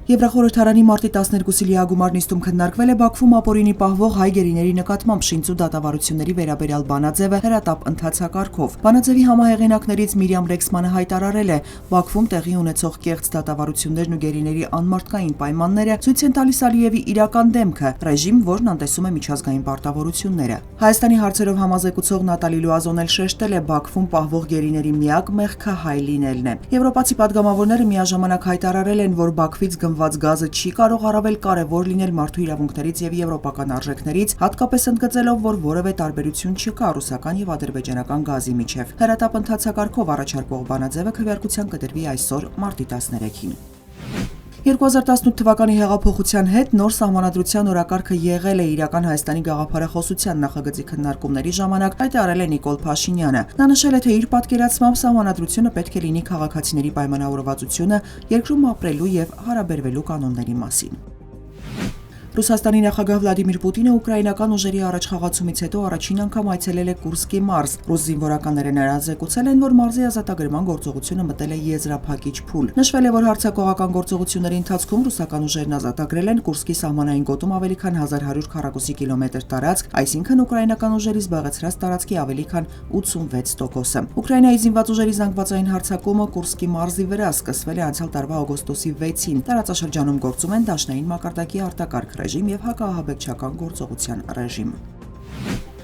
Եվրախորհրդարանի մարտի 12-ի լիագումար նիստում քննարկվել է Բաքվում ապօրինի պահվող հայ գերիների նկատմամբ շինծու դատավարությունների վերաբերյալ բանաձևը հրատապ ընթացակարգով։ Բանաձևի համահեղինակներից Միրիամ Ռեքսմանը հայտարարել է, Բաքվում տեղի ունեցող կեղծ դատավարություններն ու գերիների անմարդկային պայմանները ցույց են տալիս Ալիևի իրական դեմքը, ռեժիմ, որն անտեսում է միջազգային պարտավորությունները։ Հայաստանի հարցերով համազեկուցող Նատալի Լուազոն էլ շեշտել է, Բաքվում պահվող գերիների միակ մեղքը հայ լինելն է։ Եվրոպացի պատգամավորները միաժամանակ հայտարարել են, որ Բաքվից գնված գազը չի կարող առավել կարևոր լինել մարդու իրավունքներից եւ եվրոպական արժեքներից, հատկապես ընդգծելով, որ որևէ տարբերություն չկա ռուսական եւ ադրբեջանական գազի միջև։ Հրատապ ընթացակարգով առաջարկվող բանաձևը քվեարկության կդրվի այսօր մարտի 13-ին։ 2018 թվականի հեղափոխության հետ նոր սահմանադրության օրակարգը եղել է իրական Հայաստանի գաղափարախոսության նախագծի քննարկումների ժամանակ, հայտարարել է Նիկոլ Փաշինյանը։ Նա նշել է, թե իր պատկերացմամբ սահմանադրությունը պետք է լինի քաղաքացիների պայմանավորվածությունը երկրում ապրելու եւ հարաբերվելու կանոնների մասին։ Ռուսաստանի նախագահ Վլադիմիր Պուտինը ուկրաինական ուժերի առաջխաղացումից հետո առաջին անգամ այցելել է Կուրսկի մարզ։ Ռուս զինվորականները ներազեկուցել են, որ մարզի ազատագրման գործողությունը մտել է եզրափակիչ փուլ։ Նշվել է, որ հարձակողական գործողությունների ընթացքում ռուսական ուժերն ազատագրել են Կուրսկի սահմանային գոտում ավելի քան 1100 քառակուսի կիլոմետր տարածք, այսինքն ուկրաինական ուժերի զբաղեցրած տարածքի ավելի քան 86%-ը։ Ուկրաինայի զինված ուժերի զանգվածային հարձակումը Կուրսկի մարզի վրա սկսվել է անցյալ տարվա օգոստոսի 6-ին։ Տարածաշրջանում գործում են դաշնային մակարդակի արտակարգ ռեժիմ եւ հակահաբեկչական գործողության ռեժիմ։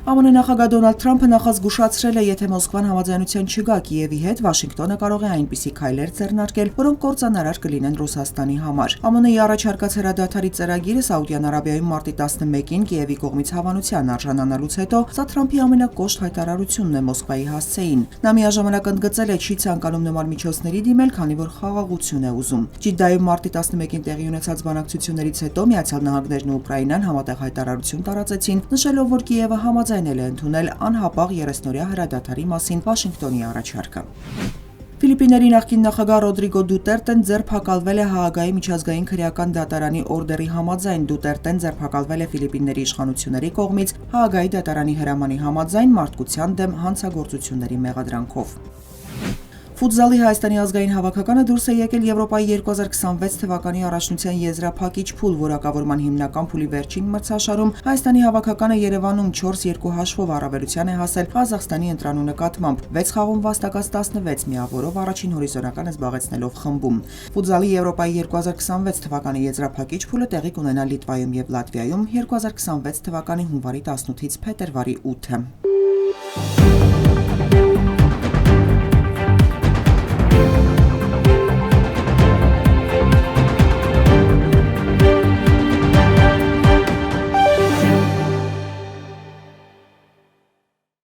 ԱՄՆ նախագահ Դոնալդ Թրամփը նախազգուշացրել է, եթե Մոսկվան համաձայնության չգա Կիևի հետ, Վաշինգտոնը կարող է այնպիսի քայլեր ձեռնարկել, որոնք կործանարար կլինեն Ռուսաստանի համար։ ԱՄՆ-ի առաջարկած հրադադարի ծրագիրը Սաուդյան Արաբիայում մարտի 11-ին Կիևի կողմից հավանության արժանանալուց հետո սա Թրամփի ամենակոշտ հայտարարությունն է Մոսկվայի հասցեին։ Նա միաժամանակ ընդգծել է, չի ցանկանում նման միջոցների դիմել, քանի որ խաղաղություն է ուզում։ Ջիդդայում մարտի 11-ին տեղի ունեցած բանակցություններից հետո Միացյալ Նահանգներն ու Ուկրաինան համատեղ հայտարարություն տարածեցին, նշելով, որ Կիևը համաձայնել է ընդունել անհապաղ 30-օրյա հրադադարի մասին Վաշինգտոնի առաջարկը։ Ֆիլիպինների նախկին նախագահ Ռոդրիգո Դուտերտեն ձերբակալվել է Հաագայի միջազգային քրեական դատարանի օրդերի համաձայն։ Դուտերտեն ձերբակալվել է Ֆիլիպինների իշխանությունների կողմից Հաագայի դատարանի հրամանի համաձայն մարդկության դեմ հանցագործությունների մեղադրանքով։ Ֆուտզալի Հայաստանի ազգային հավաքականը դուրս է եկել Եվրոպայի 2026 թվականի առաջնության եզրափակիչ փուլ որակավորման հիմնական փուլի վերջին մրցաշարում Հայաստանի հավաքականը Երևանում 4-2 հաշվով առավելության է հասել Ղազախստանի ընտրանու նկատմամբ 6 խաղում վաստակած 16 միավորով առաջին հորիզոնականը զբաղեցնելով խմբում։ Ֆուտզալի Եվրոպայի 2026 թվականի եզրափակիչ փուլը տեղի կունենա Լիտվայում եւ Լատվիայում 2026 թվականի հունվարի 18-ից փետրվարի 8-ը։